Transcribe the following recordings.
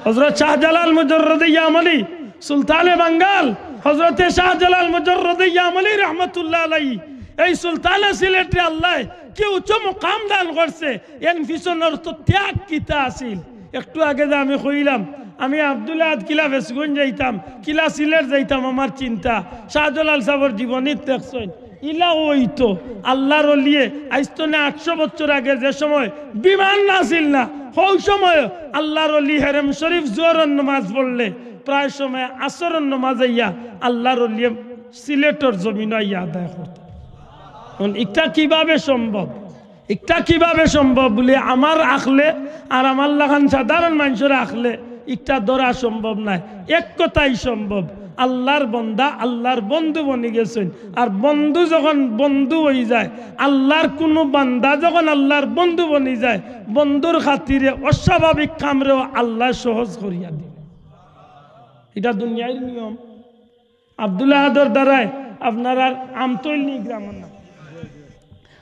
হযরত শাহজালাল মুজাররদে ইয়ামানি সুলতানে বাঙ্গাল হযরতে শাহজালাল মুজাররদে ইয়ামানি রাহমাতুল্লাহ আলাইহি এই সুলতানে সিলেটে আল্লাহ কি উচ্চ মুকাম দান করছে এর পিছনের তো ত্যাগ কিতা আছিল। একটু আগে যে আমি কইলাম আমি আব্দুল্লাহ কিলা বেসগঞ্জ যাইতাম কিলা সিলেট যাইতাম আমার চিন্তা শাহজালাল সাহেবের জীবনী দেখছেন ইলা হইতো আল্লাহর ওলিয়ে আইতো না 800 বছর আগে যে সময় বিমান নাছিল না ওই সময় আল্লাহর ওলি হেরেম শরীফ জোহরের নামাজ পড়লে প্রায় সময় আসরের নামাজ আইয়া আল্লাহর ওলি সিলেটের জমিন আইয়া আদায় করত। এটা কিভাবে সম্ভব? এটা কিভাবে সম্ভব বলে আমার আখলে আর আমার লাগান সাধারণ মানুষের আখলে এটা ধরা সম্ভব নাই। এক কথাই সম্ভব, আল্লাহর বন্দা আল্লাহর বন্ধু বনে গেছেন। আর বন্ধু যখন বন্ধু হয়ে যায়, আল্লাহর কোনো বান্দা যখন আল্লাহর বন্ধু বনে যায়, বন্ধুর খাতিরে অস্বাভাবিক কামরেও আল্লাহ সহজ করিয়া দিবে। এটা দুনিয়ার নিয়ম। আব্দুল্লাহ আদর দ্বারায় আপনার আর আমতৈল নি গ্রামের না,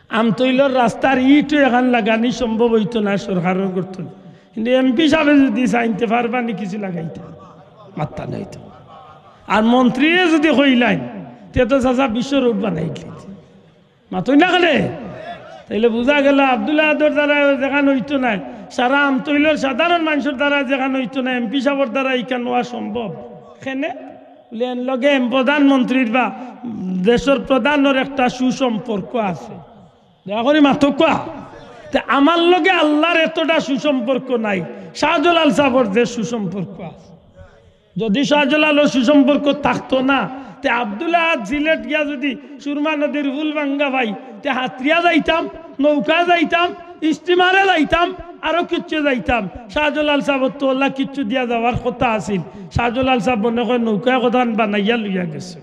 আমতৈলর রাস্তার ইটও এখান লাগানি সম্ভব হইতো না, সরকারের করতো না। কিন্তু এমপি সাহেব যদি চাইতে পারবানি কিছু লাগাইতে মাত্রা নাইতো। আর মন্ত্রী যদি কইলাইন তে তো চাচা বিশ্ব রোড বানাই মাতই না গেলে তাইলে বোঝা গেল আব্দুল্লাহ আদর দ্বারা যেখানে হইতো না, সারা আমতৈলর সাধারণ মানুষের দ্বারা যেখানে হইতো না, এমপি সাহেবের দ্বারা ইখান হওয়া সম্ভব। এখানে লগে প্রধানমন্ত্রীর বা দেশের প্রধানের একটা সুসম্পর্ক আছে, দয়া করে মাতো কোয়া। আমার লগে আল্লাহর এতটা সুসম্পর্ক নাই, শাহজালাল সাহেবের যে সুসম্পর্ক আছে। যদি শাহজালালের সুসম্পর্ক থাকতো না, তে আব্দুল্লাহ সিলেট গিয়া যদি সুরমা নদীর ফুল ভাঙ্গা ভাই তে হাতরিয়া যাইতাম, নৌকা যাইতাম, স্টিমারে যাইতাম, আরো কিচ্ছু যাইতাম। শাহজালাল সাহেব তো আল্লাহ কিচ্ছু দিয়া যাওয়ার কথা আছিল। শাহজালাল সাহেব মনে করে নৌকা কথা বানাইয়া লইয়া গেছে।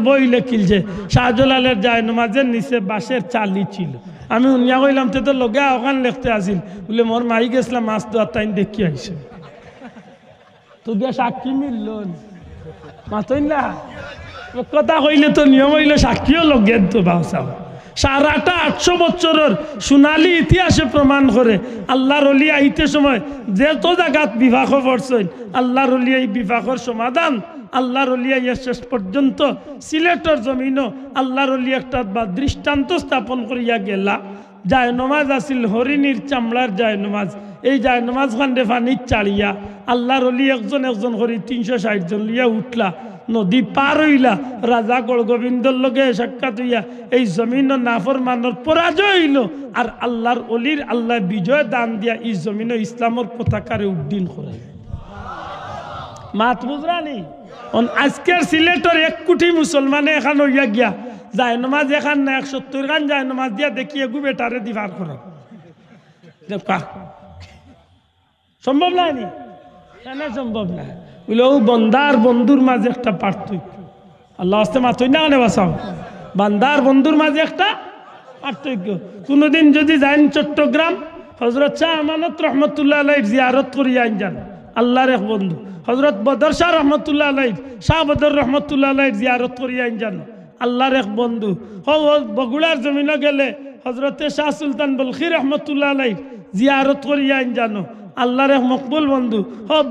বই লেখিলছে শাহজালালের যায় নমাজের নিচে বাঁশের চালি ছিল। আমি উনিয়া কইলাম তে তো লগে ওখান লিখতে আসিল বলে মোর মাই গেছিলাম মাছ তো তাই দেখি আইসে তো গিয়া সাক্ষী মিলল মাতই না কথা কইলে তো নিয়ম হইলে সাক্ষীও লগে তো বাউসাব। সারাটা 800 বছরের সোনালী ইতিহাসে প্রমাণ করে আল্লাহর ওলি আইতে সময় যেত জায়গাত বিভাগ পড়ছেন, আল্লাহর ওলি এই বিভাগের সমাধান আল্লাহর ওলিয়া শেষ পর্যন্ত সিলেটের জমিনও আল্লাহর ওলি একটা বা দৃষ্টান্ত স্থাপন করিয়া গেলা। যায় নমাজ আসিল হরিণীর চামড়ার যায় নমাজ, এই যায় নমাজ খান্ডে ফানির চাড়িয়া আল্লাহর ওলি একজন একজন করে 360 জন লিয়া উঠলা, নদী পার হইলা, রাজা গড়গোবিন্দর লগে সাক্ষাৎ হইয়া এই জমিন নাফরমানের পরাজয় হইল। আর আল্লাহর ওলির আল্লাহ বিজয় দান দিয়া এই জমিন ইসলামের পতাকারে উড্ডীন করে। মাত বুঝরানি আজকের সিলেটের 1 কোটি মুসলমানে এখান হইয়া গিয়া যায় নমাজ এখান না 170 খান যায় নমাজ দিয়া দেখি এগু বেটারে দিবার করো সম্ভব নাই নি? কেন সম্ভব না? বলে ও বন্দার বন্ধুর মাঝে একটা পার্থক্য। আল্লাহ আস্তে মাতই না আনে বাসাও, বান্দার বন্ধুর মাঝে একটা পার্থক্য। কোনোদিন যদি যান চট্টগ্রাম হযরত শাহ আমানত রহমতুল্লাহ আলাইহির জিয়ারত করিয়া যান, আল্লাহর এক বন্ধু হযরত বদর শাহ রহমতুল্লাহ আলাইহি, শাহ বদর রহমতুল্লাহ আলাইহির জিয়ারত করিয়া যান, আল্লাহর এক বন্ধু। বগুড়ার জমিনে গেলে হযরতে শাহ সুলতান বলখি রহমতুল্লাহ আলাইহি জিয়ারত করিয়া জানো, আল্লাহর এক মকবুল বন্ধু।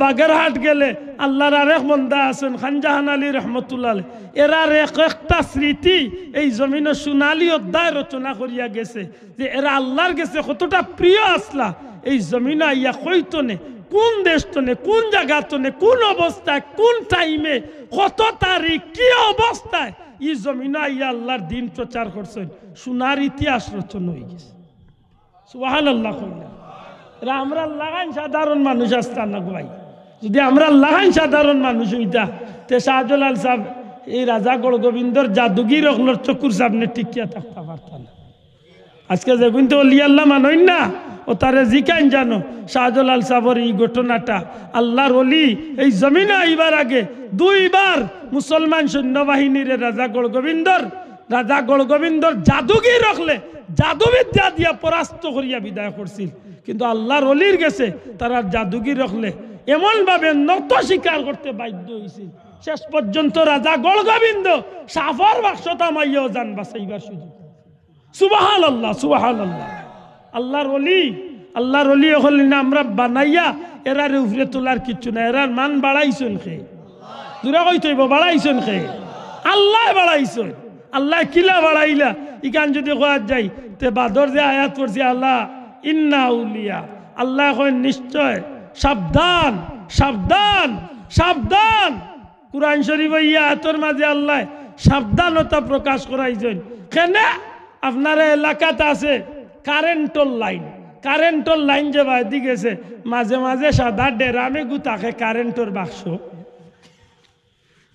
বাগেরহাট গেলে আল্লাহর আরেক বন্ধা আছেন খানজাহান আলী রহমতুল্লাহ আলাইহি, এরার একটা স্মৃতি এই জমিনে সোনালী অধ্যায় রচনা করিয়া গেছে যে এরা আল্লাহর গেছে কতটা প্রিয় আসলা। এই জমিনে আইয়া কইতনে কোন দেশতনে কোন জায়গাতনে কোন অবস্থায় কোন টাইমে কত তারিখ কি অবস্থায় এই জমিনে আইয়া আল্লাহর দিন প্রচার করছেন, সোনার ইতিহাস রচনা হয়ে গেছে। সুবহানাল্লাহ। আমরা লাগান সাধারণ মানুষ আসতাম না ভাই, যদি আমরা লাগান সাধারণ মানুষ হইতা তে শাহজালাল সাহেব এই রাজা গড়গোবিন্দর জাদুগির অগলোর চকুর সামনে টিকিয়া থাকতে পারত না। আজকে যে কিন্তু অলি আল্লাহ মানই না ও তারে জিকাইন জানো শাহজালাল সাহেবের এই ঘটনাটা। আল্লাহর ওলি এই জমিনে আইবার আগে 2 বার মুসলমান সৈন্যবাহিনীর রাজা গড়গোবিন্দর জাদুগির রাখলে জাদুবিদ্যা দিয়া পরাস্ত করিয়া বিদায় করছিল। কিন্তু আল্লাহর ওলির গেছে তারা জাদুগির রাখলে এমন ভাবে নত স্বীকার করতে বাধ্য হয়েছিল, শেষ পর্যন্ত রাজা গড়গোবিন্দ সাফার বাক্সতা মাইয়াও জান বাঁচাইবার সুযোগ। সুবহানাল্লাহ সুবহানাল্লাহ। আল্লাহর ওলি আল্লাহর ওলি হলেন না আমরা বানাইয়া এরারে উপরে তোলার কিচ্ছু না এরার মান বাড়াইছেন খে দূরে কইতইব বাড়াইছেন খে আল্লাহ বাড়াইছেন আল্লাহ কিলা বাড়াইলা ইকান যদি কোয়া যাই তে বাদর যে আয়াত পড়ছি আল্লাহ ইন্না আউলিয়া আল্লাহ কয় নিশ্চয় সাবধান সাবধান সাবধান কুরআন শরীফ ইয়া আয়াতের মাঝে আল্লাহ সাবধানতা প্রকাশ করাইছেন কেন আপনার এলাকাতে আছে কারেন্টর লাইন যে বাইদি গেছে মাঝে মাঝে সাদা ডেরামে গুতাকে কারেন্টর বাক্স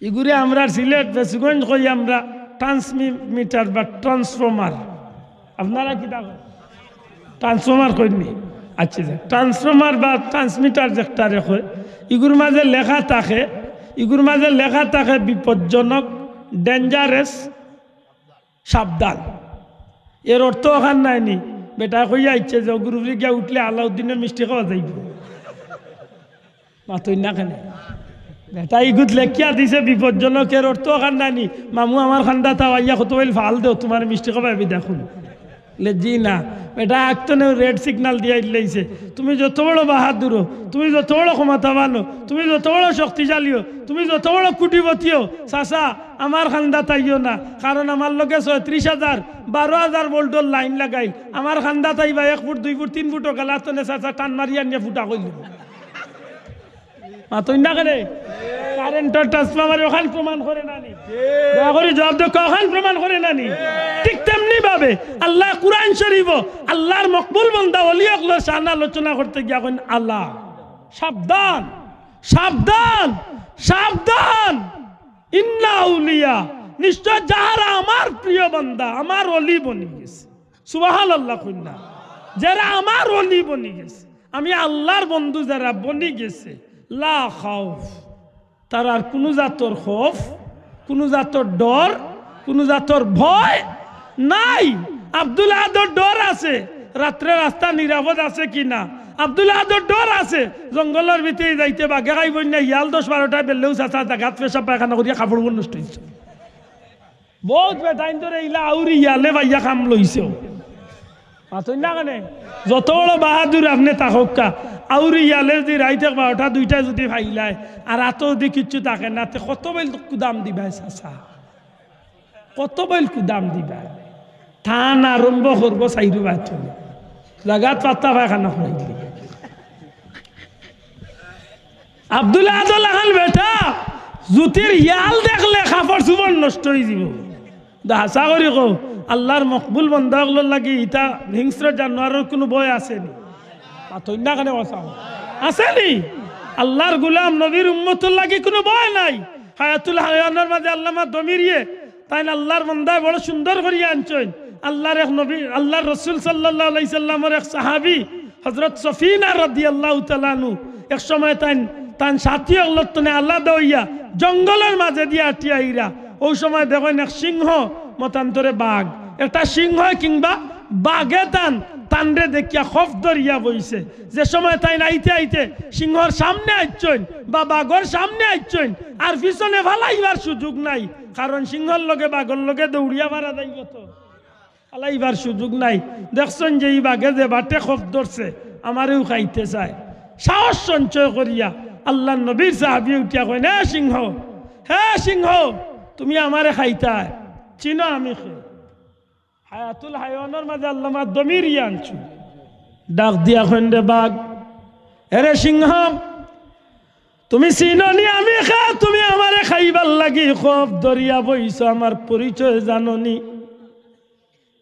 এগুলি আমরা সিলেট বেসগঞ্জ কই আমরা ট্রান্সমিটার বা ট্রান্সফর্মার আপনারা কি ট্রান্সফর্মার কইনি আচ্ছা ট্রান্সফর্মার বা ট্রান্সমিটার যেটা রেখে এগুর মাঝে লেখা থাকে বিপজ্জনক ডেঞ্জারাস সাবধান এর অর্থ ওখান নাইনি বেটা কইয়া ইচ্ছে যে গুরুরি গিয়া উঠলে আলাউদ্দিনের মিষ্টি খাওয়া যাইব মাতই না কেন বেটা ইগুত লেখিয়া দিছে বিপজ্জনকের অর্থ ওখান নাইনি মামু আমার খান্দা তাওয়াইয়া কত বল ভাল দেও তোমার মিষ্টি খাওয়া দেখুন জি না এটা একটনে রেড সিগনাল দিয়ে লাইছে তুমি যত বড় বাহাদুর তুমি যত বড় ক্ষমতাবানো তুমি যত বড় শক্তিশালীও তুমি যত বড় কুটিপতিও চাচা আমার খান্দা তাইও না কারণ আমার লগে ৩৬,০০০ ১২,০০০ ভোল্টর লাইন লাগাইল আমার খান্দা তাইবা ১ ফুট ২ ফুট ৩ ফুটও গেলাতনে চাচা টান মারিয়া নিয়ে ফুটা কইল মাতই না কেন কারেন্টর ট্রান্সফরমার ওখান প্রমাণ করে নানি দয়া করে জবাব দাও ওখান প্রমাণ করে নানি ঠিক তেমনি ভাবে আল্লাহ কুরআন শরীফ আল্লাহর মকবুল বান্দা ওলিয়াগুলোর শান আলোচনা করতে গিয়া কইন আল্লাহ সাবধান সাবধান সাবধান ইন্না আউলিয়া নিশ্চয় যারা আমার প্রিয় বান্দা আমার ওলি বনি গেছে সুবহানাল্লাহ কইনা যারা আমার ওলি বনি গেছে আমি আল্লাহর বন্ধু যারা বনি গেছে লা খাউফ তার আর কোনো জাতর খৌফ কোনো জাতর ডর কোনো জাতর ভয় নাই আব্দুল আহাদর ডর আছে রাত্রে রাস্তা নিরাপদ আছে কিনা আব্দুল আহাদর ডর আছে জঙ্গলের ভিতরে যাইতে বাঘে খাইব না ইয়াল ১০-১২টায় বেললেও চাচা জাগাত পেশাব পায়খানা করিয়া কাপড় নষ্ট হয়েছে বহুত বেটাইন ধরে ইলা আউরি ইয়ালে ভাইয়া কাম লইছেও মাতই না কেন যত বড় বাহাদুর আপনি তাহকা আউরি ইয়ালে যদি রাইতে ১২টা ২টা যদি ভাইলায় আর এত যদি কিচ্ছু থাকে না কত বেল কুদাম দিবাই চাচা কত বেল কুদাম দিবা থান আরম্ভ করবো চাইরু বাচ্চা জাগাত পাত্তা পায়খানা করাইলি আব্দুল আহাদ লাগাল বেটা জুতির ইয়াল দেখলে কাপড় চুপড় নষ্ট হয়ে যাব হাসা করি কো আল্লাহর মকবুল বন্ধাগুলোর লাগি ইটা হিংস্র জানোয়ারের কোনো বয় আসেনি পাতই না কেন আসেনি আল্লাহর গুলাম নবীর উম্মতুর লাগি কোনো ভয় নাই হায়াতুল হায়ানের মাঝে আল্লামা দমিরিয়ে তাই আল্লাহর বন্দায় বড় সুন্দর করিয়া আনছেন আল্লাহর এক নবী আল্লাহর রসুল সাল্লাল্লাহু আলাইহি সাল্লামের এক সাহাবী হযরত সফিনা রাদিয়াল্লাহু তাআলা আনহু এক সময় তান সাথী অল্লতনে আলাদা হইয়া জঙ্গলের মাঝে দিয়া আটিয়াইরা ওই সময় দেখেন এক সিংহ মতান্তরে বাঘ একটা সিংহ কিংবা বাঘে তানরে দেখিয়া খফ ধরিয়া বইছে যে সময় তাই আইতে আইতে সিংহর সামনে আইছেন বা বাঘর সামনে আইছেন আর পিছনে ফালাইবার সুযোগ নাই কারণ সিংহর লগে বাঘর লগে দৌড়িয়া মারা যাইব তো ফালাইবার সুযোগ নাই দেখছেন যে এই বাঘে যে বাটে খফ ধরছে আমারেও খাইতে চায় সাহস সঞ্চয় করিয়া আল্লাহ নবীর সাহাবী উঠিয়া কয় না সিংহ হে সিংহ তুমি আমারে খাইতায় চিনো আমি হায়াতুল হায়ানের মাঝে আল্লামা দমিরিয়া আনছু ডাক দিয়া খন্ডে বাঘ এরে সিংহ তুমি চিননি আমি খা তুমি আমারে খাইবার লাগি খফ দরিয়া বইছ আমার পরিচয় জাননি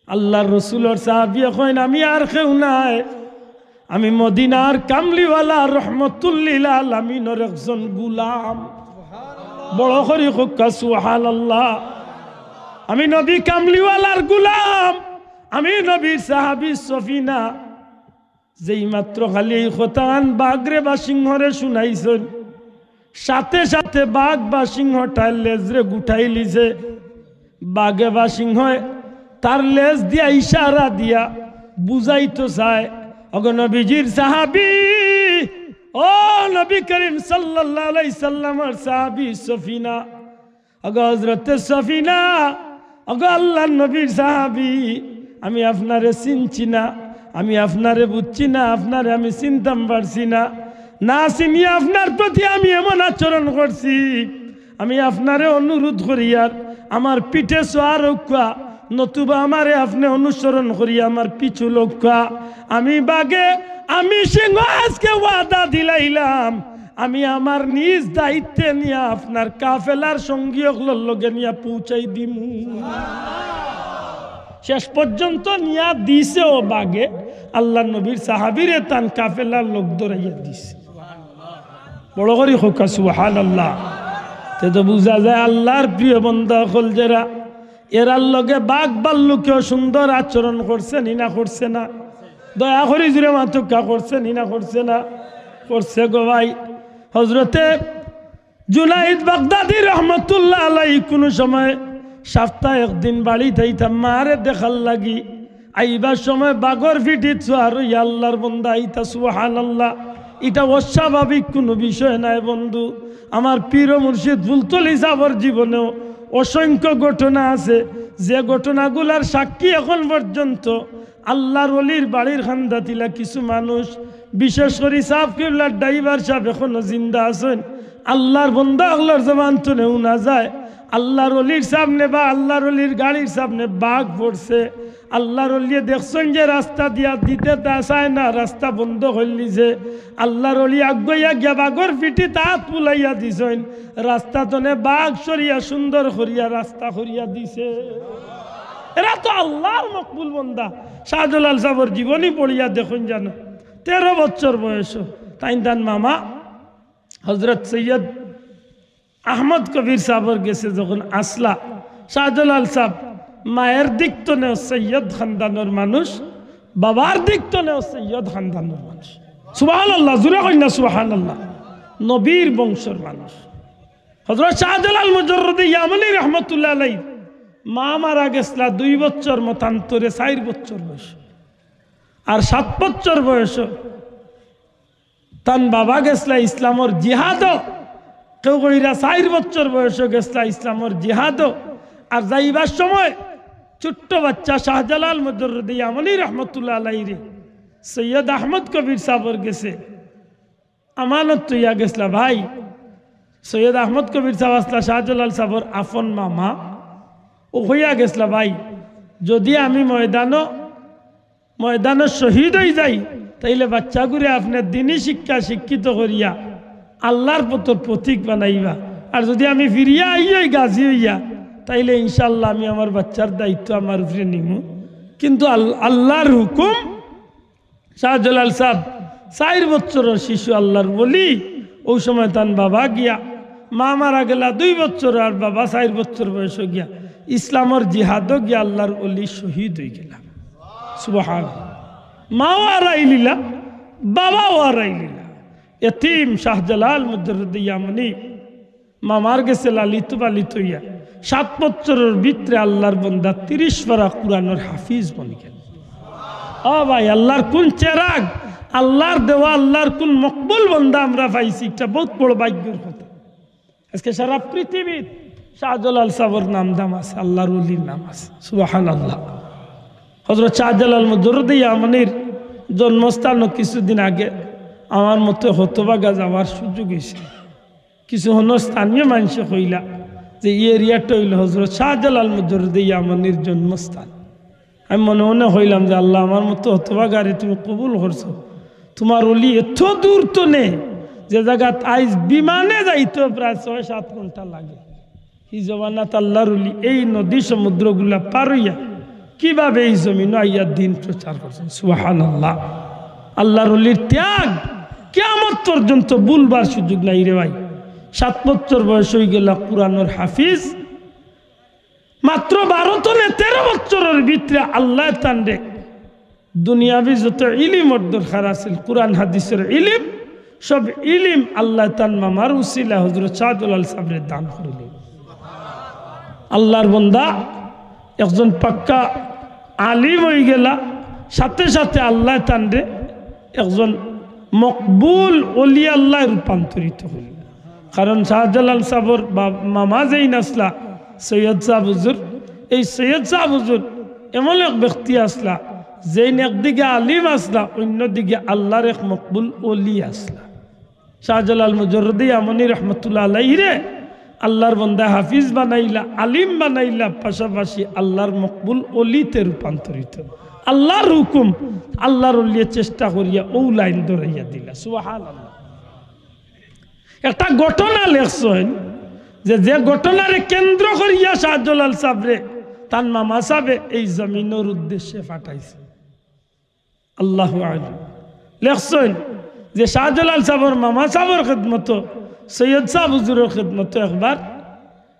আল্লাহর রসুলের সাহাবী কইন আমি আর কেউ নাই আমি মদিনার কামলিওয়ালা রহমতুল্লিল আলামিনের একজন গুলাম বড় করি হুক্কা সুবহানাল্লাহ আমি নবী কামলিওয়ালার গুলাম আমি নবীর সাহাবী সফিনা যেই মাত্র খালি এই খতান বাঘরে বা সিংহরে শুনাইছেন সাথে সাথে বাঘ বা সিংহটার লেজরে গুঠাই লিছে বাঘে বা সিংহ তার লেজ দিয়া ইশারা দিয়া বুঝাইতো চায় অগ নবীজির সাহাবী ও নবী করিম সাল্লাল্লাহু আলাইহি সাল্লামের সাহাবী সফিনা অগ হযরত সফিনা অগ আল্লাহর নবীর সাহাবী আমি আপনারে চিনছি না আমি আপনারে বুঝছি না, আপনারে আমি চিনতাম পারছি না, না চিনিয়ে আপনার প্রতি আমি এমন আচরণ করছি। আমি আপনারে অনুরোধ করি আর আমার পিঠে সোয়া রক্ষা, নতুবা আমারে আপনি অনুসরণ করি আমার পিছু লক্ষা। আমি বাগে আমি সিংহ আজকে ওয়াদা দিলাইলাম, আমি আমার নিজ দায়িত্বে নিয়ে আপনার কাফেলার সঙ্গীগুলোর লগে নিয়ে পৌঁছাই দিমু। শেষ পর্যন্ত নিয়া দিছে ও বাগে আল্লাহ নবীর সাহাবীরে তান কাফেলার লোক ধরাইয়া দিছে। বড় করি হোক সুবহানাল্লাহ। তে তো বুঝা যায় আল্লাহর প্রিয় বান্দা হল যারা, এরার লগে বাঘ ভাল্লুকেও সুন্দর আচরণ করছে না করছে না? দয়া করি জুড়ে মাতুকা করছে না করছে না? করছে গো ভাই। হজরতে জুনাইদ বাগদাদি রহমতুল্লাহ আলাইহি কোনো সময় সপ্তাহে একদিন বাড়ি থাইতাম মারে দেখার লাগি, আইবার সময় বাগর ফিটিত আর আল্লাহর বন্দা আইতা সুবহানাল্লাহ। এটা অস্বাভাবিক কোনো বিষয় নাই বন্ধু। আমার পীর মুর্শিদ ফুলতলি সাহর জীবনেও অসংখ্য ঘটনা আছে, যে ঘটনাগুলার সাক্ষী এখন পর্যন্ত আল্লাহর ওলির বাড়ির খান্দাতিলা কিছু মানুষ, বিশেষ করে সাহেব কিবলার ড্রাইভার সাহেব এখনো জিন্দা আছেন। আল্লাহর বন্দা আল্লাহর জবান তো নেও না যায়, আল্লাহর ওলির সামনে বা আল্লাহর ওলির গাড়ির সামনে বাঘ পড়ছে। আল্লাহর ওলিয়ে দেখছেন যে রাস্তা দিয়া দিতে তা চায় না, রাস্তা বন্ধ হইলি যে আল্লাহর ওলি আগুয়া গিয়া বাঘর পিঠি তাত পুলাইয়া দিছেন, রাস্তা তনে বাঘ সরিয়া সুন্দর করিয়া রাস্তা করিয়া দিছে। এরা তো আল্লাহর মকবুল বন্দা। শাহজালাল সাহর জীবনী পড়িয়া দেখুন জানো, 13 বছর বয়স তাই তান মামা হজরত সৈয়দ আহমদ কবির সাহর গেছে যখন আসলা। শাহজালাল সাহ মায়ের দিক তো নেও সৈয়দ খানদানোর মানুষ, বাবার দিক তো নেও সৈয়দ খানদানোর মানুষ। সুবহানাল্লাহ, জুড়ে কই না সুবহানাল্লাহ। নবীর বংশের মানুষ। হযরত শাহজালাল মুজাররদি ইয়ামানি রাহমাতুল্লাহ আলাইহি মা মারা গেছলা 2 বছর মতান্তরে 4 বছর বয়স, আর 7 বছর বয়স তান বাবা গেছলা ইসলামর জিহাদ। কেউ কইরা 4 বছর বয়স গেছলা ইসলামর জিহাদ। আর যাইবার সময় ছোট্ট বাচ্চা শাহজালাল মুজাররদি ইয়ামানি রাহমাতুল্লাহ আলাইহি সৈয়দ আহমদ কবির সাহর গেছে আমানত তুইয়া গেছলা। ভাই সৈয়দ আহমদ কবির সাহ আসলা শাহজালাল সাহর আফন মামা, ও হইয়া গেছলা ভাই যদি আমি ময়দানে শহীদ হয়ে যাই তাইলে বাচ্চাগুড়ে আপনার দিনী শিক্ষা শিক্ষিত করিয়া আল্লাহর পথর প্রতীক বানাইবা, আর যদি আমি ফিরিয়া আইয়াই গাজী হইয়া তাইলে ইনশাল্লাহ আমি আমার বাচ্চার দায়িত্ব আমার উপরে নিমু। কিন্তু আল্লাহর হুকুম, শাহজালাল সাহেব 4 বছরের শিশু আল্লাহর বলি, ওই সময় তান বাবা গিয়া মা মারা গেলা 2 বছর, আর বাবা 4 বছর বয়স গিয়া ইসলামর জিহাদও গিয়া আল্লাহর ওলি শহীদ হয়ে গেলাম। সুবহানাল্লাহ। মাও আরাইলিলা, বাবাও আরাইলিলা। এতিম শাহজালাল মুজাররদি ইয়ামানি মামার গেছে লালিত পালিত হইয়া 7 বছরের ভিতরে আল্লাহর বন্দা 30 পারা কোরআনের হাফিজ বনি গেল। ভাই আল্লাহর কোন চেরাগ, আল্লাহর দেওয়া আল্লাহর কোন মকবুল বন্দা আমরা পাইছি, এটা বহুত বড় ভাগ্যের কথা। আজকে সারা পৃথিবীর শাহজালাল সাহর নাম দাম আছে, আল্লাহর ওলির নাম আছে। সুবহানাল্লাহ। হযরত শাহজালাল মুজাররদি ইয়ামানির জন্মস্থানও কিছুদিন আগে আমার মতো হতবাগা যাওয়ার সুযোগ হয়েছে। কিছু স্থানীয় মানুষ কইলা যে এই এরিয়াটা হইল হযরত শাহজালাল মুজাররদি ইয়ামানির জন্মস্থান। আমি মনে মনে হইলাম যে আল্লাহ আমার মতো হতবাগারে তুমি কবুল করছো, তোমার ওলি এত দূর তো নেই যে জায়গাত আইজ বিমানে যাইতো প্রায় 6-7 ঘন্টা লাগে। এই জমানাত আল্লাহর ওলি এই নদী সমুদ্রগুলা পার হইয়া কিভাবে এই জমিন আইয়া দিন প্রচার করছেন। সুবহানাল্লাহ। আল্লাহর ওলির ত্যাগ কিয়ামত পর্যন্ত ভুলবার সুযোগ নাই রে ভাই। 7 বছর বয়স হয়ে গেল কোরআনের হাফিজ, মাত্র 12-13 বছরের ভিতরে আল্লাহ তান্ডে দুনিয়াবি যত ইলিমর দরকার আছে কোরআন হাদিসের ইলিম, সব ইলিম আল্লাহ তান মামার উসিলা হযরত শাহজালাল সাহেবের দান করিলেন। আল্লাহর বন্দা একজন পাক্কা আলিম হয়ে গেলা, সাথে সাথে আল্লাহ তান্ডে একজন মকবুল ওলি আল্লাহ রূপান্তরিত হইল। কারণ শাহজালাল সাহেবের মামা যেই নাসলা সৈয়দ সাহেব হুজুর, এই সৈয়দ সাহেব হুজুর এমন এক ব্যক্তি আসলা যে একদিকে আলিম আসলা অন্যদিকে আল্লাহর এক মকবুল ওলি আসলা। শাহজালাল মুজররদি আমনি রহমতুল্লাহ আলাইহি রে আল্লাহর বান্দা হাফিজ বানাইলা, আলিম বানাইলা, পাশাপাশি আল্লাহর মকবুল ওলিতে রূপান্তরিত। আল্লাহর হুকুম আল্লাহর ওলিয়ে চেষ্টা করিয়া ও লাইন ধরাইয়া দিলা। সুবহানাল্লাহ। একটা ঘটনা লেখছেন যে ঘটনারে কেন্দ্র করিয়া শাহজালাল সাহেবরে তার মামা সাহেবে এই জমিনের উদ্দেশ্যে পাঠাইছে। আল্লাহু আকবার। লেখছেন যে শাহজালাল সাহেবের মামা সাহেবের খিদমত সৈয়দ সাহেব হুজুরের খিদমত একবার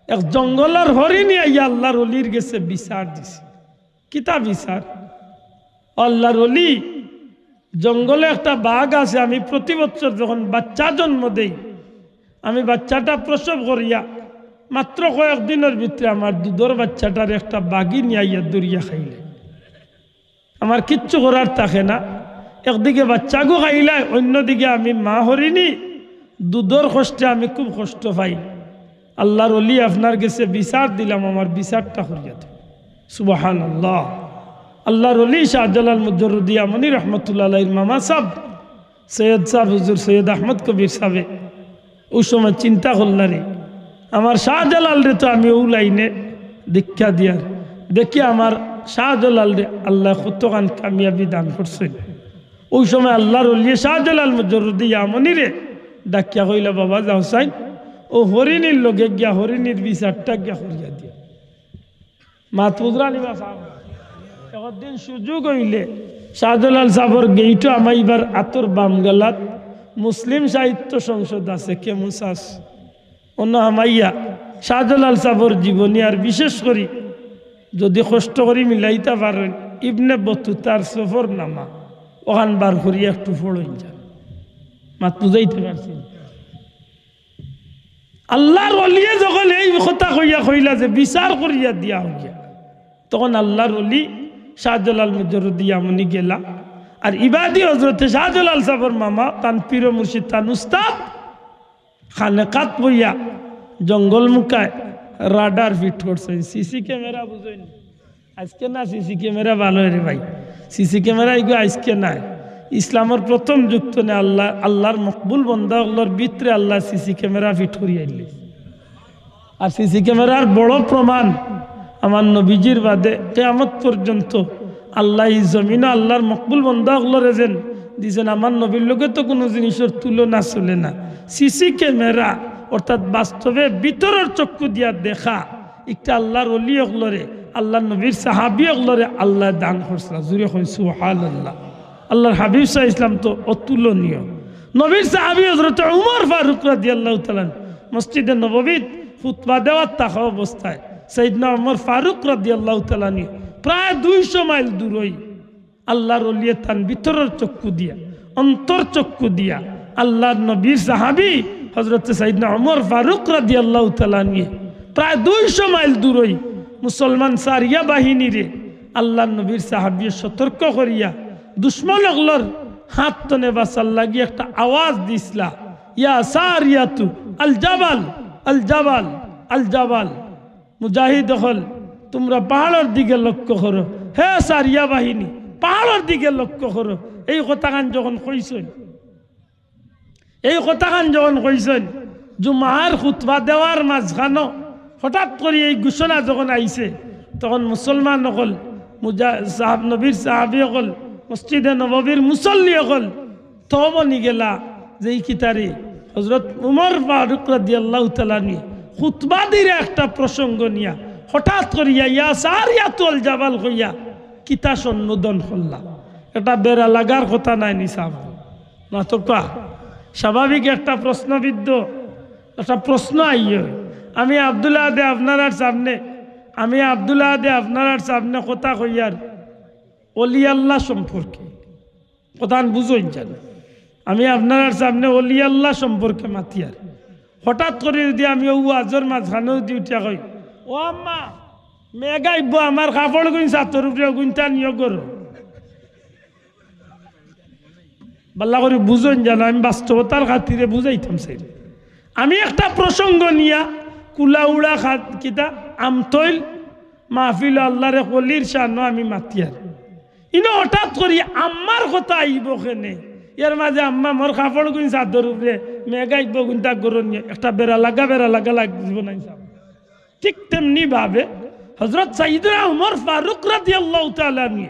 এক জঙ্গলের হরিণী আইয়া আল্লাহর ওলির গেছে বিচার দিছে। কিতা বিচার? আল্লাহর ওলি জঙ্গলে একটা বাঘ আছে, আমি প্রতি বছর যখন বাচ্চা জন্ম দেই আমি বাচ্চাটা প্রসব করিয়া মাত্র কয়েকদিনের ভিতরে আমার দুধের বাচ্চাটার একটা বাঘি নিয়ে আইয়া দরিয়া খাইলে আমার কিচ্ছু করার থাকে না। একদিকে বাচ্চাগো খাইলাই, অন্যদিকে আমি মা হরিণী দুধের কষ্টে আমি খুব কষ্ট পাই। আল্লাহর ওলি আপনার কাছে বিচার দিলাম, আমার বিচারটা করিয়া দেন। সুবহানাল্লাহ। আল্লাহর ওলি শাহজালাল মুজররদি আমনি রহমতুল্লাহ আলাইহির মামা সাহেব সৈয়দ সাহেব হুজুর সৈয়দ আহমদ কবির সাহেব ওই সময় চিন্তা করলারে আমার শাহজালাল রে তো আমি ও লাইনে দীক্ষা দিয়ার দেখি আমার শাহজালাল রে আল্লাহ কতখান কামিয়াবি দান করছেন। ওই সময় আল্লাহর ওলি শাহজালাল মুজররদি আমনি রে ডাকিয়া কইলা, বাবা যাও সাইন ও হরিণীর লগে গিয়া হরিণীর বিচারটা গিয়া করিয়া দিয়া। মাতবুদরা নিবা সাহেব একদিন সুযোগ হইলে শাহজালাল সাহেবর গেইটো আমাইবার আতর বাম গেলাত মুসলিম সাহিত্য সংসদ আছে কেমুসাস অন্য আমাইয়া শাহজালাল সাহেবর জীবনী আর বিশেষ করি যদি কষ্ট করি মিলাইতে পারেন ইবনে বতুতার সফর নামা ওখান বার করিয়া একটু ফড়ই যান। মাত বুঝাইতে পারছি? আল্লাহর ওলিয়ে যখন এই কথা কইলা যে বিচার করিয়া দিয়া হইয়া, তখন আল্লাহর ওলি শাহজালাল মুজররদি আমনি গেলা আর ইবাদি হজরতে শাহজালাল সাহেবের মামা তান পীর মুর্শিদ তান উস্তাদ খানেকাত বইয়া জঙ্গল মুখায় রাডার ফিট করছেন। সিসি ক্যামেরা বুঝেন আজকে না, সিসি ক্যামেরা ভালো রে ভাই, সিসি ক্যামেরা এগুলো আজকে নাই। ইসলামের প্রথম যুক্ত নে আল্লাহর মকবুল বন্দাগুলোর ভিতরে আল্লাহ সিসি ক্যামেরা ফিট করিয়া আইলে। আর সিসি ক্যামেরার বড় প্রমাণ আমার নবীজির বাদে কিয়ামত পর্যন্ত আল্লাহ এই জমিনে আল্লাহর মকবুল বন্দাগুলোর যেন দিয়েছেন। আমার নবীর লোকে তো কোনো জিনিসের তুলনা চলে না। সিসি ক্যামেরা অর্থাৎ বাস্তবে ভিতরের চক্ষু দিয়া দেখা একটা আল্লাহর ওলি অগলরে আল্লাহ নবীর সাহাবি অগলরে আল্লাহ দান করছিল। জুড়ে কই সুবহানাল্লাহ। আল্লাহর হাবিব সাল্লাল্লাহু আলাইহি ওয়াসাল্লাম তো অতুলনীয়। নবীর সাহাবি হযরত উমর ফারুক রাদিয়াল্লাহু তাআলা মসজিদে নববীত খুতবা দেওয়ার থাকা অবস্থায় সাইয়েদনা উমর ফারুক রাদিয়াল্লাহু তাআলা প্রায় 200 মাইল দূরই আল্লাহর ওলি তান ভিতরের চক্ষু দিয়া অন্তর চক্ষু দিয়া আল্লাহর নবীর সাহাবি হযরত সাইয়েদনা উমর ফারুক রাদিয়াল্লাহু তাআলা প্রায় 200 মাইল দূরই মুসলমান সারিয়া বাহিনীরে আল্লাহর নবীর সাহাবি সতর্ক করিয়া দুশ্মন অগলর হাত তনে বাসার লাগি একটা আওয়াজ দিসলা, ইয়া সারিয়াতু আল জাবাল আল জাবাল আল জাবাল। মুজাহিদ হল তোমরা পাহাড়ের দিকে লক্ষ্য করো, হে সারিয়া বাহিনী পাহাড়ের দিকে লক্ষ্য করো। এই কথাখান যখন কইছেন জুমার খুতবা দেওয়ার মাঝখানো হঠাৎ করে এই ঘোষণা যখন আইছে তখন মুসলমান হল নবীর সাহাবি হল মসজিদে নববীর মুসল্লি হল তবনি গেলা যে এই কিতারি হযরত উমর ফারুক রাদিয়াল্লাহু তাআলা খুতবা দিরে একটা প্রসঙ্গ নিয়া হঠাৎ করিয়া ইয়া সারিয়াতুল জাবাল কইয়া কিতা সম্বোধন করলা। এটা বেড়া লাগার কথা নাই নিসাব না তো কা স্বাভাবিক একটা প্রশ্নবিদ্ধ একটা প্রশ্ন আইয়। আমি আব্দুল্লাহ দে আপনার সামনে কথা কইয়ার ওলি আল্লাহ সম্পর্কে কথা বুঝইন জান। আমি আপনার সামনে ওলি আল্লাহ সম্পর্কে মাতিয়ার হঠাৎ করে যদি আমি ও আজর মাঝখানেও দি উঠিয়া কই, ও আম্মা মেঘাইব আমার কাপড় গুণ সাতর উপরে গুণটা নিয়োগ করো, বাল্লা করে বুঝইন জানো। আমি বাস্তবতার খাতিরে বুঝাইতাম সেই আমি একটা প্রসঙ্গ নিয়া কুলা উড়া কিতা আমতইল মাহফিল আল্লাহরে কলির শানো আমি মাতিয়ার ইনো হঠাৎ করি আম্মার কথা আইব কেনে এর মাঝে আম্মা মোর কাপড় গুণ চাদর উপরে মেঘাইব গুণ তা গরণ একটা বেড়া লাগা লাগবে না ঠিক তেমনি ভাবে হযরত সাইয়েদনা উমর ফারুক রাদিয়াল্লাহু তাআলা আনহু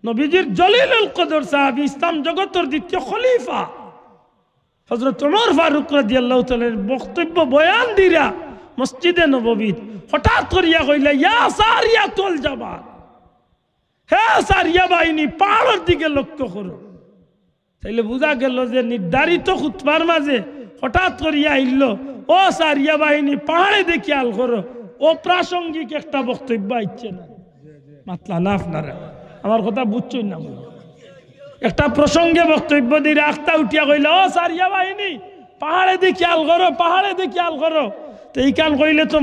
নবীজির জলিলুল কদর সাহাবী ইসলাম জগতের দ্বিতীয় খলিফা হযরত উমর ফারুক রাদিয়াল্লাহু তাআলার বক্তব্য বয়ান দিরা মসজিদে নববীত হঠাৎ করিয়া কইলা ইয়া সারিয়াতুল জাবাল হে সারিয়া বাহিনী পাহাড়ের দিকে লক্ষ্য করো তাইলে বোঝা গেল যে নির্ধারিত খুতবার মাঝে হঠাৎ করিয়া আইল ও সারিয়া বাহিনী পাহাড়ে দেখি আল করো ও প্রাসঙ্গিক একটা বক্তব্য আইছে না মাতলা না আপনারা আমার কথা বুঝছই না একটা প্রসঙ্গে বক্তব্য দিয়ে আখতা উঠিয়া কইল ও সারিয়া বাহিনী পাহাড়ে দেখি আল করো তো এইখান কইলে তো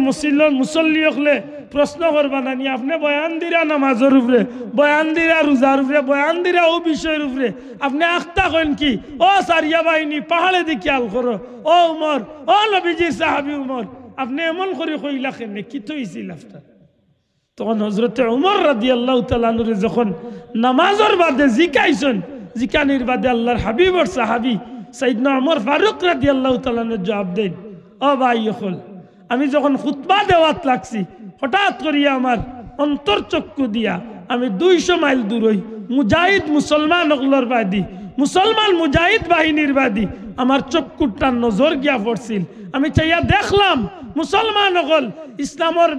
মুসল্লি হলে প্রশ্ন করবা না নি আপনি বয়ান দিরা নামাজের উপরে বয়ান দিরা রোজার উপরে বয়ান দিরা ও বিষয়ের উপরে আপনি আখতা কইন কি ও সারিয়া বাহিনী পাহাড়ে দেখি আল করো ও উমর ও নবীজির সাহাবী উমর আপনি এমন করে কইলা কেন কি তো হইছিল আপনার তখন হযরতে উমর রাদিয়াল্লাহু তাআলা আনহু যখন নামাজের বাদে জিকাইছেন জিকানির বাদে আল্লাহর হাবিবর সাহাবী সাইয়েদনা উমর ফারুক রাদিয়াল্লাহু তাআলা আনহু জবাব দেন ও ভাই হল আমি যখন খুতবা দেওয়াত লাগছি হঠাৎ করিয়া আমার অন্তর্চক্ষু দিয়া আমি 200 মাইল দূর হই মুজাহিদ মুসলমান হকলর বাদী মুসলমান মুজাহিদ বাহিনীর বাদী আমার চক্ষুটা নজর গিয়া পড়ছিল আমি চাইয়া দেখলাম মুসলমান হকল ইসলামর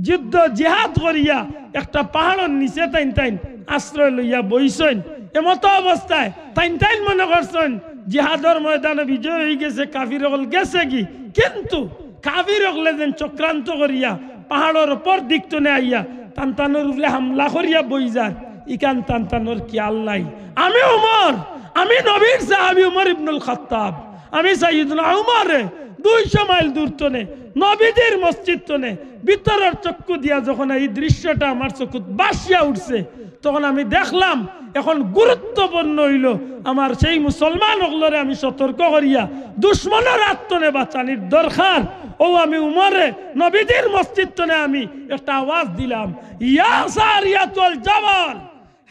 যুদ্ধ জিহাদ করিয়া একটা পাহাড়ের নিচে তাইন আশ্রয় লইয়া বইছেন এমত অবস্থায় তাইন মনে করছেন জিহাদর ময়দানে বিজয় হয়ে গেছে কাফির হকল গেছে কি কিন্তু কাফির হকলে যেন চক্রান্ত করিয়া পাহাড়ের উপর দিকতনে আইয়া তানতানোর উপরে হামলা করিয়া বই যায় ইকান তানতানোর খেয়াল নাই আমি উমর আমি নবীর সাহাবী উমর ইবনুল খাত্তাব আমি সাইয়েদনা উমরে 200 মাইল দূর তনে নবীজির মসজিদ তনে ভিতরের চক্ষু দিয়া যখন এই দৃশ্যটা আমার চক্ষু বাসিয়া উঠছে তখন আমি দেখলাম এখন গুরুত্বপূর্ণ হইল আমার সেই মুসলমান হকলরে আমি সতর্ক করিয়া দুশ্মনের আত্মনে বাঁচানির দরকার ও আমি উমরে নবীজির মসজিদ তনে আমি একটা আওয়াজ দিলাম ইয়া সারিয়াতুল জাবাল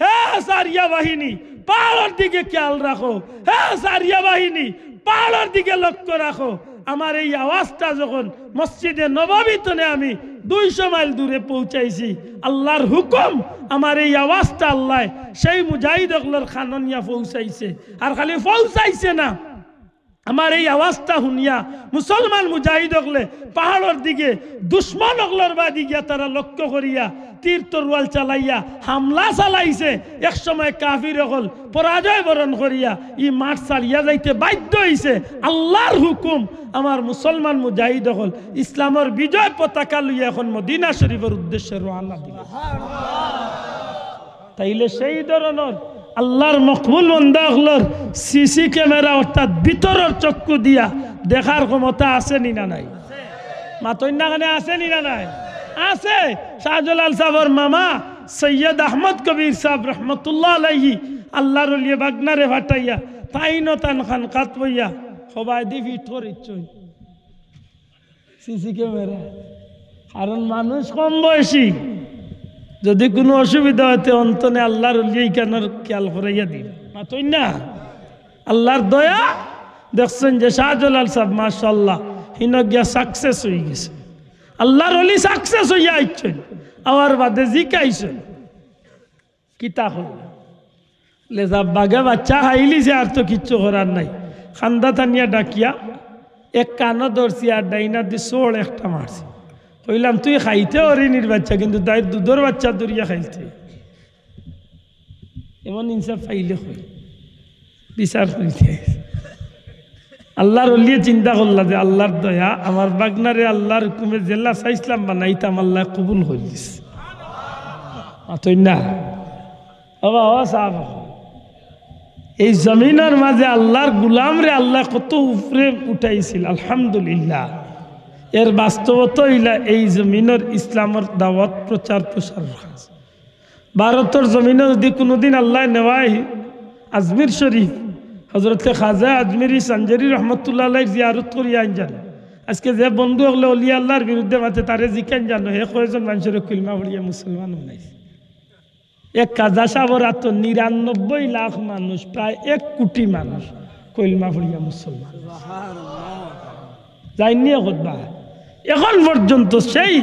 হে সারিয়া বাহিনী পাহাড়ের দিকে খেয়াল রাখো হে সারিয়া বাহিনী পাহাড়ের দিকে লক্ষ্য রাখো আমার এই আওয়াজটা যখন মসজিদে নববী তনে আমি 200 মাইল দূরে পৌঁছাইছি আল্লাহর হুকুম আমার এই আওয়াজটা আল্লাহ সেই মুজাহিদ হকলর খাননিয়া পৌঁছাইছে আর খালি পৌঁছাইছে না আমার এই আওয়াজটা শুনিয়া মুসলমান মুজাহিদ হকলে পাহাড়ের দিকে দুশ্মন হকলর বাদি গিয়া তারা লক্ষ্য করিয়া তীর তরোয়াল চালাইয়া হামলা চালাইছে এক সময় কাফির হকল পরাজয় বরণ করিয়া ই মাঠ ছাড়িয়া যাইতে বাধ্য হইছে আল্লাহর হুকুম আমার মুসলমান মুজাহিদ হকল ইসলামের বিজয় পতাকা লইয়া এখন মদিনা শরীফের উদ্দেশ্যে রওনা দিল তাইলে সেই ধরনের আল্লাহর মকবুল বান্দা হলর সিসি ক্যামেরা অর্থাৎ ভিতরের চক্ষু দিয়া দেখার ক্ষমতা আছে নি না নাই মাতন্যাখানে আছে নি না নাই আছে শাহজালাল সাহেবের মামা সৈয়দ আহমদ কবির সাহেব রহমতুল্লাহ আলাইহি আল্লাহর ওলিয়ে বাগনারে ফাটাইয়া তাইনো তান খান কাত বইয়া সবাই দি ভিতর ইচ্ছই সিসি ক্যামেরা কারণ মানুষ কম বয়সী যদি কোনো অসুবিধা হতে অন্তনে আল্লাহর ওলিয়ে কেনার খেয়াল করাইয়া দিন মাতই না আল্লাহর দয়া দেখছেন যে শাহজালাল সাহেব মাশাআল্লাহ হিন গিয়া সাকসেস হয়ে গেছে আল্লাহর ওলি সাকসেস হইয়া আইছেন আমার বাদে জিকাইছেন কিতা হল লেজা বাগে বাচ্চা খাইলি যে আর তো কিচ্ছু করার নাই খান্দা টানিয়া ডাকিয়া এক কানো ধরছি আর ডাইনা দি সোড় একটা মারছি কইলাম তুই খাইতে অরিনির বাচ্চা কিন্তু তাই দুধের বাচ্চা দরিয়া খাইতে এমন ইনসাফ পাইলে হই বিচার করিতে আল্লাহর ওলিয়ে চিন্তা করলা যে আল্লাহর দয়া আমার বাগনারে আল্লাহর হুকুমে জেলা চাইছিলাম বানাইতাম আল্লাহ কবুল করে দিস মাতই না বাবা ও সাহেব এই জমিনের মাঝে আল্লাহর গুলাম রে আল্লাহ কত উপরে উঠাইছিল আলহামদুলিল্লাহ এর বাস্তবতা হইলা এই জমিনের ইসলামের দাওয়াত প্রচার প্রসার ভারতের জমিনে যদি কোনোদিন আল্লাহ নেওয়াই আজমির শরীফ হজরতে খাজা আজমিরি সঞ্জরি রহমতুল্লাহ আলাইহির জিয়ারত করিয়া আনজান আজকে যে বন্ধু হলে অলিয়া আল্লাহর বিরুদ্ধে মাতে তারে জিকেন জানো হে কয়জন মানুষের কলমা পড়িয়া মুসলমান বানাইছে এক কাজা সাবরা তো ৯৯ লাখ মানুষ, প্রায় ১ কোটি মানুষ কলমা পড়িয়া মুসলমান যাইনি একবার। এখন পর্যন্ত সেই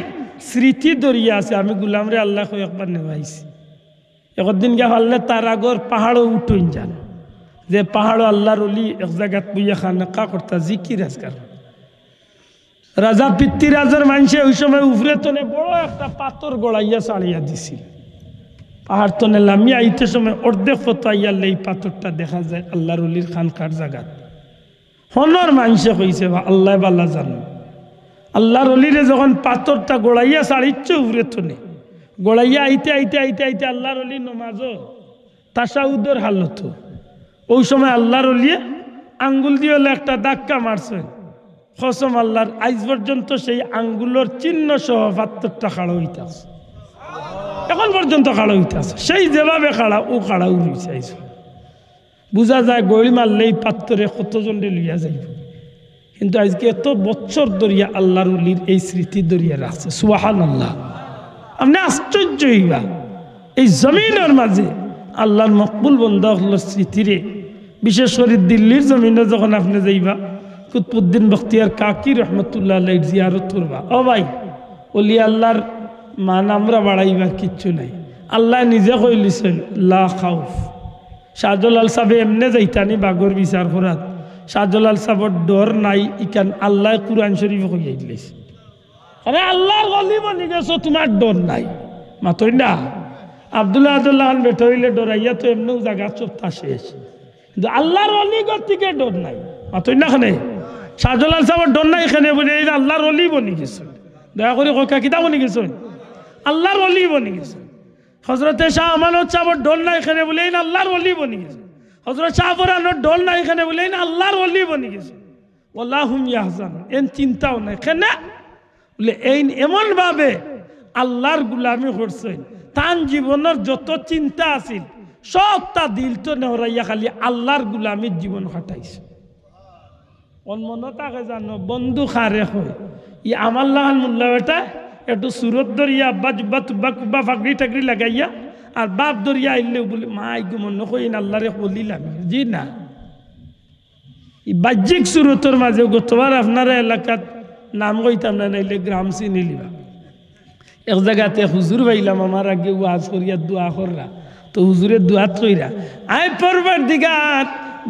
স্মৃতি দরিয়া আছে। আমি গুলামরে আল্লাহ একবার নেওয়াইছি, একদিন গিয়ে পারলে তার আগর পাহাড়ও উঠুন যান, যে পাহাড়ও আল্লাহর অলি এক জায়গাত বইয়া খানাকা করতা জিকির আজকাল। রাজা পিতৃরাজার মানুষে ওই সময় উফরে তনে বড় একটা পাথর গড়াইয়া ছাড়িয়া দিছিল। পাহাড় তনে লামিয়া আইতে সময় অর্ধেক ফতো আইয়ালে এই পাথরটা দেখা যায় আল্লাহর অলির খানকার জায়গাত। হনর মানুষে কইছে আল্লাহ বাল্লা জানো, আল্লাহর অলিরে যখন পাথরটা গড়াইয়া ছাড়িচ্ছে উফরে তনে গড়াইয়া আইতে আইতে আইতে আইতে আল্লাহর অলি নমাজও তাসাউদর হালত, ওই সময় আল্লাহর অলিয়ে আঙ্গুল দিয়ে একটা ধাক্কা মারছেন। কসম আল্লাহর, আজ পর্যন্ত সেই আঙ্গুলের চিহ্ন সহ পাথরটা খাড়া হইতে আছে, এখন পর্যন্ত খাড়া হইতে আছে। সেই যেভাবে খাড়া ও খাড়াও রয়েছে। বোঝা যায় গড়ি মারলে এই পাত্তরে কতজনে লইয়া যাইব। কিন্তু আজকে এত বছর ধরিয়া আল্লাহর অলির এই স্মৃতি ধরিয়া রাখছে। সুবহানাল্লাহ। আপনি আশ্চর্য হইবা এই জমিনের মাঝে আল্লাহর মকবুল বন্দাগুলোর স্মৃতিরে, বিশেষ করে দিল্লির জমিনে যখন আপনি যাইবা কুতুবউদ্দিন বখতিয়ার কাকি রহমতুল্লাহ আলাইহির জিয়ারত করবা, ও ভাই অলি আল্লাহর মান আমরা বাড়াইবার কিচ্ছু নাই। আল্লাহ নিজে কইলিছেন লা খাউফ। শাহজালাল সাহেব এমনে যাইতানি বাগর বিচার করাত, শাহজালাল সাহেবর ডর নাই, ইকান আল্লাহ কুরআন শরীফ কইয়া দিলেছে, আরে আল্লাহর ওলি বনি গেছো তোমার ডর নাই। মাতই না আব্দুল্লাহ খান বেটা হইলে ডরাইয়া তো এমনিও জায়গা চোপতা শেষ, কিন্তু আল্লাহর ওলি গতিকে ডর নাই। মাতই না খানে শাহজালাল সাহেবর ডর নাই, এখানে বলে এই আল্লাহর ওলি বনি গেছে। দয়া করে ককা কিতা বনি গেছেন? আল্লাহর ওলি বনি গেছে। হজরতে শাহ আমানত সাহেবর ডর নাই, এখানে বলে এই আল্লাহর ওলি বনি গেছে। হজরত শাহ ফরানোর ডর নাই, এখানে বলে এই আল্লাহর ওলি বনি গেছে। ওয়াল্লাহুম ইয়াহজান, এন চিন্তাও নাই। কেন বলে এই এমন ভাবে আল্লাহর গুলামি করছেন, তান জীবনের যত চিন্তা আছিল সব তা দিল তো নেহরাইয়া খালি আল্লাহর গুলামির জীবন কাটাইছে। মনতাকে জানো বন্ধু খারে হয় ই আমার লাহান মোল্লা বেটা একটু সুরত ধরিয়া আব্বা জুব্বা তুব্বা কুব্বা ফাঁকড়ি টাকড়ি লাগাইয়া আর বাপ ধরিয়া আইলেও বলে মা আইগো মনে কইন আল্লাহরে বলিলাম জি না। এই বাহ্যিক সুরতর মাঝে গতবার আপনারা এলাকাত নাম কইতাম না, নাইলে গ্রাম চিনি লিবা। এক জায়গাতে হুজুর পাইলাম আমার আগে ওয়াজ করিয়া দোয়া কররা, তো হুজুরের দোয়াত কইরা আই পরবর্তীকার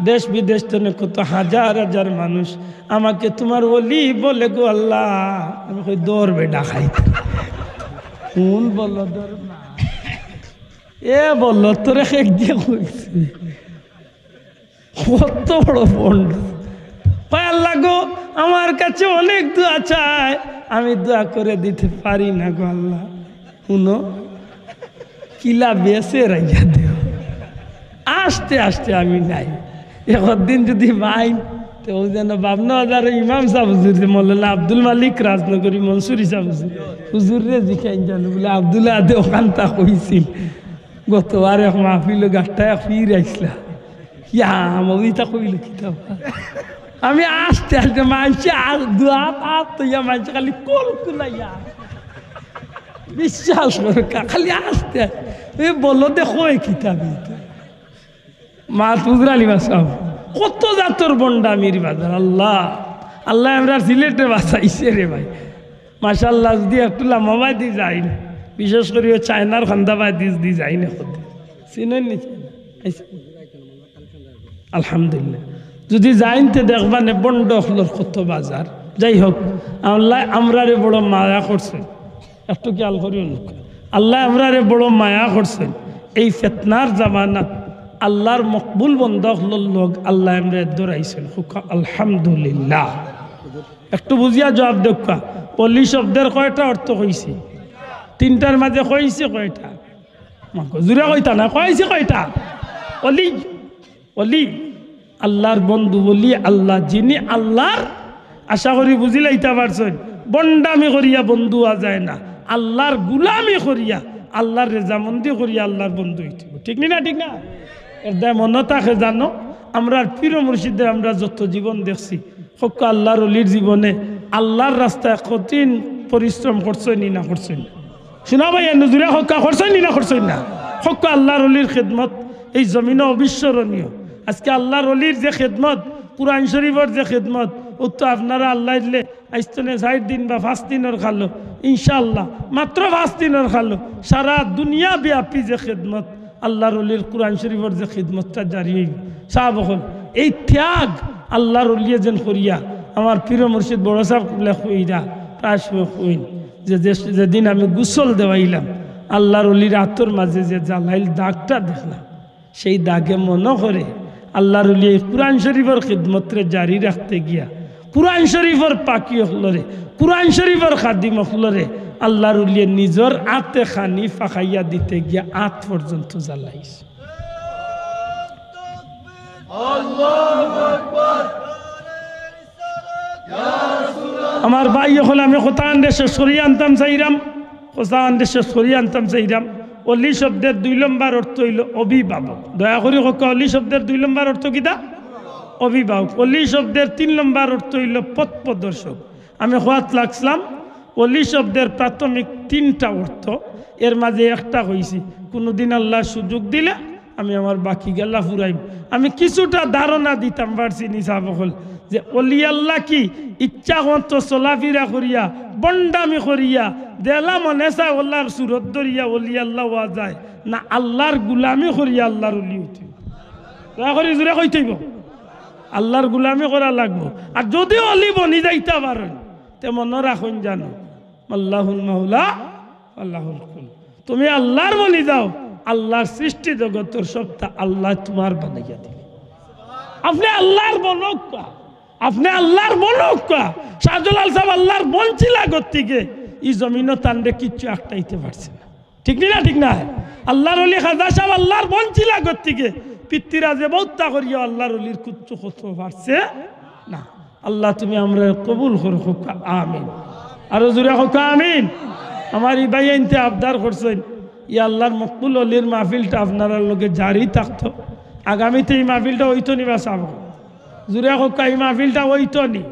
দেশ বিদেশ থেকে কত হাজার হাজার মানুষ আমাকে তোমার ওলি বলে গো আল্লাহ। আমি কই দৌড় বেডা খাইতে কোন বলল দৌড় না এ বলল তোরে খেক দিয়ে কইছে কত বড় বন্ড। কয় আল্লাহ গো আমার কাছে অনেক দোয়া চায়, আমি দোয়া করে দিতে পারি না গো আল্লাহ। শুনো কিলা বেসে রাইয়া দেও, আস্তে আস্তে আমি নাই। একদিন যদি মাইন তো যেন বাবনা হাজার ইমাম সাহেব হুজুর মৌলানা আব্দুল মালিক রাজনগরী মনসুরি সাহেব হুজুর রে জিখাইন জানো বলে আব্দুল্লাহ আদে ওখানটা কইছিল গতবার এক মাহফিল গাছটা ফির আইসলা ইয়া মবিতা কইল কিতাব। আমি আস্তে আস্তে মানছি আর দোয়া পাপ তো ইয়া মানছি খালি কল কুলাইয়া বিশ্বাস করে খালি আস্তে আস্তে বললো দেখো এই কিতাব মা তুজরালি বাসাও কত জাতর বন্ডামির বাজার। আল্লাহ আল্লাহ আমরা সিলেটে বাঁচাইছে রে ভাই মাশাল্লাহ। যদি একটু লামাবাই দিয়ে যাই না, বিশেষ করে চায়নার খান্দাবাই দিয়ে যাই না হতে চিনেন নি আলহামদুলিল্লাহ। যদি যাইনতে দেখবানে বন্ড হলোর কত বাজার। যাই হোক আল্লাহ আমরারে বড় মায়া করছেন, একটু খেয়াল করিও লোক। আল্লাহ আমরারে বড় মায়া করছেন এই ফেতনার জামানাত আল্লাহর মকবুল বন্ধকলোর লোক আল্লাহ আমরা দৌড়াইছেন। আলহামদুলিল্লাহ। একটু বুঝিয়া জবাব দেখা অলি শব্দের কয়টা অর্থ কইছে? তিনটার মাঝে কইছে কয়টা? জুড়ে কইতা না কইছে কয়টা? অলি অলি আল্লাহর বন্ধু বলি আল্লাহ যিনি আল্লাহর আশা করি বুঝিলাইতে পারছেন। বন্ডামি করিয়া বন্ধু আ যায় না, আল্লাহর গুলামি করিয়া আল্লাহর রেজামন্দি করিয়া আল্লাহর বন্ধু হইতে। ঠিক না? ঠিক না? এর দায় মনে থাকে জানো আমরা পীর মুর্শিদের আমরা যত জীবন দেখছি হক আল্লাহর অলির জীবনে আল্লাহর রাস্তায় কঠিন পরিশ্রম করছেন না করছেন? শোনা ভাই নজুরে হকা করছেন না করছেন না? হক আল্লাহর ওলির খেদমত এই জমিনে অবিস্মরণীয়। আজকে আল্লাহর ওলির যে খেদমত, কুরআন শরীফের যে খেদমত, ও তো আপনারা আল্লাহ দিলে আইস্তনে 60 দিন বা 5 দিনের খালো, ইনশাআল্লাহ মাত্র 5 দিনের খালো, সারা দুনিয়া ব্যাপী যে খেদমত আল্লাহর ওলির কুরআন শরীফের যে খেদমতটা জারি হইব। সাহাব হল এই ত্যাগ আল্লাহর ওলিয়ে যেন করিয়া আমার প্রিয় মুর্শিদ বড় সাহেব কইরা প্রায় সময় কইন যে যেদিন আমি গোসল দেওয়াইলাম আল্লাহর ওলির আতর মাঝে যে জ্বালাইল দাগটা দেখলাম, সেই দাগে মনে করে আল্লাহর ওলি কুরআন শরীফের খিদমতরে জারি রাখতে গিয়া কুরআন শরীফের পাকি হলরে, কুরআন শরীফের খাদিম হলরে আল্লাহর ওলিয়ে নিজর আতে খানি ফাঁকাইয়া দিতে গিয়া আত পর্যন্ত জ্বালাইছে। আমার ভাই হল আমি কোথান দেশে সরিয়ে আনতাম চাইরাম, কোথান দেশে সরিয়ে আনতাম চাইরাম। অলি শব্দের 2 নম্বর অর্থ হইল অভিভাবক। দয়া করি হোক, অলি শব্দের 2 নম্বর অর্থ কিতা? অভিভাবক। অলি শব্দের 3 নম্বর অর্থ হইল পথ প্রদর্শক। আমি হওয়াত লাগছিলাম অলি শব্দের প্রাথমিক 3টা অর্থ, এর মাঝে একটা হয়েছি কোনোদিন আল্লাহ সুযোগ দিলে আমি আমার বাকি গেলা ফুরাইব। আমি কিছুটা ধারণা দিতাম পারছি নিসাবকল যে অলি আল্লাহ কি ইচ্ছা মতো চলাফিরা করিয়া বন্ডামি করিয়া দেলা মনে চায় আল্লাহর সুরত ধরিয়া অলি আল্লাহ হওয়া যায় না, আল্লাহর গুলামি করিয়া আল্লাহর অলি হইতে দয়া করি জোরে কইতেইব আল্লাহর গুলামি করা লাগবো। আর যদি অলি বনি যাইতে পারেন তে মনে রাখুন জানো আল্লাহুল মাওলা আল্লাহুল কুল, তুমি আল্লাহর বনি যাও, আল্লাহর সৃষ্টি জগতের সবটা আল্লাহ তোমার বানাইয়া দিবে। আপনি আল্লাহর বলক, আপনি আল্লাহর বলক। শাহজালাল সাহেব আল্লাহর বঞ্চিলা গতিকে এই জমিনও তান্ডে কিচ্ছু একটাইতে পারছে না, ঠিক না? ঠিক না? আল্লাহর ওলি খাজা সাহেব আল্লাহর বঞ্চিলা গতিকে পিতৃরাজে বৌদ্ধা করিয়া আল্লাহর ওলির কুচ্ছু করতে পারছে না। আল্লাহ তুমি আমরা কবুল করো, আমিন। আরো জোরে হোক আমিন। আমার এই ভাই আনতে আবদার করছেন ই আল্লাহর মকবুল অলির মাহফিলটা আপনারা লোকে জারি থাকতো, আগামীতে এই মাহফিলটা হইতো নি? বা সাব জুড়ে হোকা এই মাহফিলটা হইতো নি?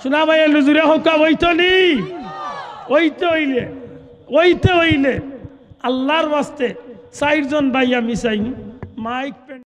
শোনা ভাই জুড়ে হোকা হইতো নি? ওইতে হইলে আল্লাহর বাস্তে 4 জন ভাই আমি চাই মাইক